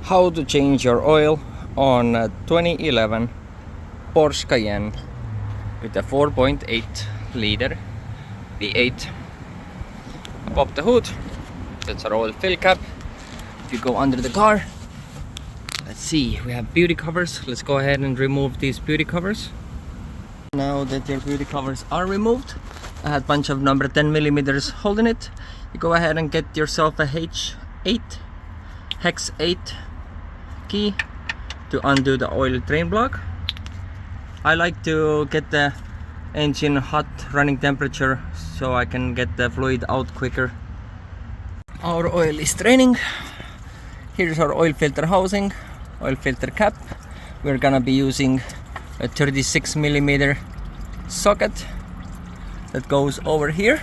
How to change your oil on a 2011 Porsche Cayenne with a 4.8 liter V8. Pop the hood. That's our oil fill cap. If you go under the car, let's see, we have beauty covers. Let's go ahead and remove these beauty covers. Now that your beauty covers are removed, I had a bunch of number 10 millimeters holding it. You go ahead and get yourself a hex 8 key to undo the oil drain block. I like to get the engine hot running temperature so I can get the fluid out quicker. Our oil is draining. Here's our oil filter housing, oil filter cap. We're gonna be using a 36 millimeter socket that goes over here,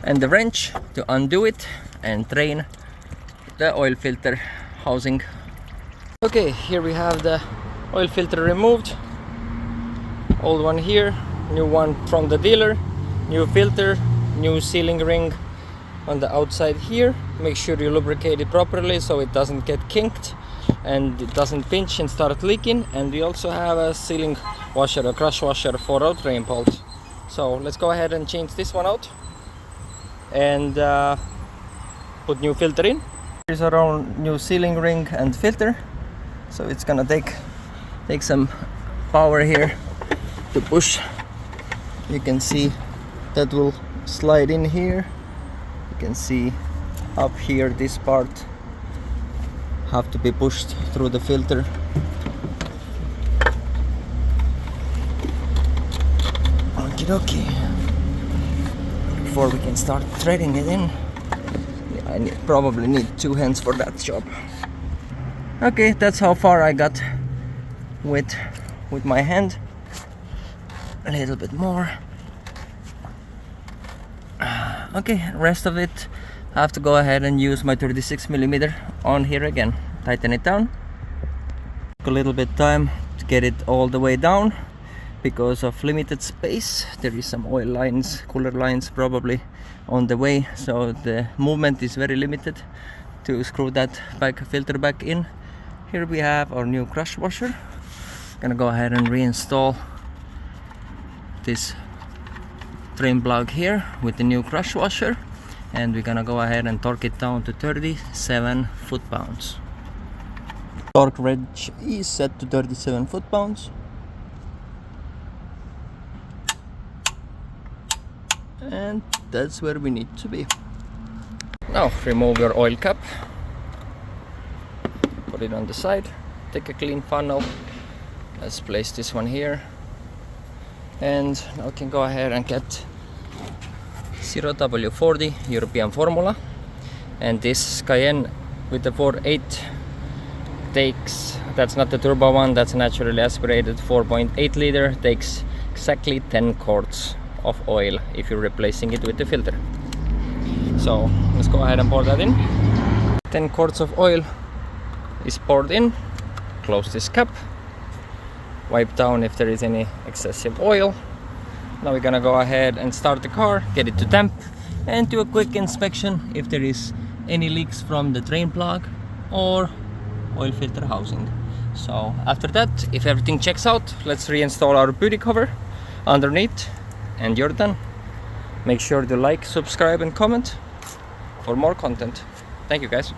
and the wrench to undo it and drain the oil filter housing. Okay, here we have the oil filter removed. Old one here, new one from the dealer, new filter, new sealing ring on the outside here. Make sure you lubricate it properly so it doesn't get kinked and it doesn't pinch and start leaking. And we also have a sealing washer, a crush washer for our drain bolt. So let's go ahead and change this one out and put new filter in. Here's our own new sealing ring and filter. So it's gonna take some power here to push. You can see that will slide in here. You can see up here, this part have to be pushed through the filter. Okie dokie. Before we can start threading it in, I probably need 2 hands for that job. Okay, that's how far I got with my hand. A little bit more. Okay, rest of it I have to go ahead and use my 36 millimeter on here again. Tighten it down. Took a little bit time to get it all the way down because of limited space. There is some oil lines, cooler lines probably on the way, so the movement is very limited to screw that filter back in. Here we have our new crush washer. Gonna go ahead and reinstall this drain plug here with the new crush washer, and we're gonna go ahead and torque it down to 37 foot-pounds. Torque wrench is set to 37 foot-pounds. And that's where we need to be. Now remove your oil cap, put it on the side, take a clean funnel. Let's place this one here, and now we can go ahead and get 0W40 European formula. And this Cayenne with the 4.8 takes, that's not the turbo one, that's naturally aspirated 4.8 liter, takes exactly 10 quarts of oil if you're replacing it with the filter. So let's go ahead and pour that in. 10 quarts of oil is poured in. Close this cap, wipe down if there is any excessive oil. Now we're gonna go ahead and start the car, get it to temp, and do a quick inspection if there is any leaks from the drain plug or oil filter housing. So after that, if everything checks out, let's reinstall our beauty cover underneath, and you're done. Make sure to like, subscribe and comment for more content. Thank you guys.